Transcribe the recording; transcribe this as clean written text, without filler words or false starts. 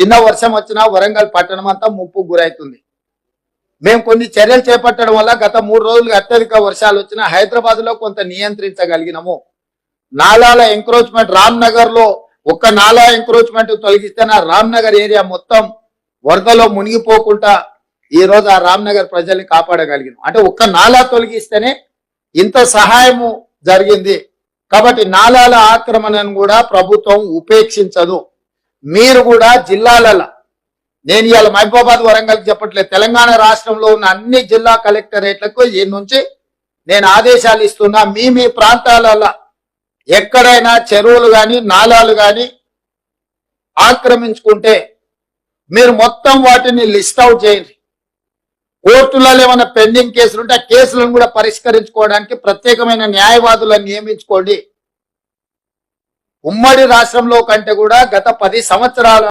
చిన్న వర్షం వచ్చినా వరంగల్ పట్టణం అంతా ముప్పుకు గురైతుంది. మేము కొన్ని చర్యలు చేపట్టడం వల్ల గత 3 రోజులుగా అత్యధిక వర్షాలు వచ్చినా హైదరాబాద్ లో కొంత నియంత్రించగలిగినాము. నాలాల ఎంక్రోచ్మెంట్ రామ్నగర్ లో ఒక్క నాలా ఎంక్రోచ్మెంట్ తొలగిస్తే నా రామ్నగర్ ఏరియా మొత్తం వరదలో మునిగిపోకుండా ఈ రోజు ఆ రామ్నగర్ ప్రజల్ని కాపాడగలిగినాం. అంటే ఒక్క నాలా తొలగిస్తేనే ఇంత సహాయము జరిగింది. కాబట్టి నాలాల ఆక్రమణను కూడా ప్రభుత్వం ఉపేక్షించదు. మీరు కూడా జిల్లాలలో, నేను ఇవాళ మహబూబాబాద్ వరంగల్ చెప్పట్లేదు, తెలంగాణ రాష్ట్రంలో ఉన్న అన్ని జిల్లా కలెక్టరేట్లకు ఈ నుంచి నేను ఆదేశాలు ఇస్తున్నా. మీ ప్రాంతాలలో ఎక్కడైనా చెరువులు కానీ నాలాలు కానీ ఆక్రమించుకుంటే మీరు మొత్తం వాటిని లిస్ట్ అవుట్ చేయండి. కోర్టులలో ఏమైనా పెండింగ్ కేసులు ఉంటే ఆ కేసులను కూడా పరిష్కరించుకోవడానికి ప్రత్యేకమైన న్యాయవాదులను నియమించుకోండి. ఉమ్మడి రాష్ట్రంలో కంటే కూడా గత 10 సంవత్సరాల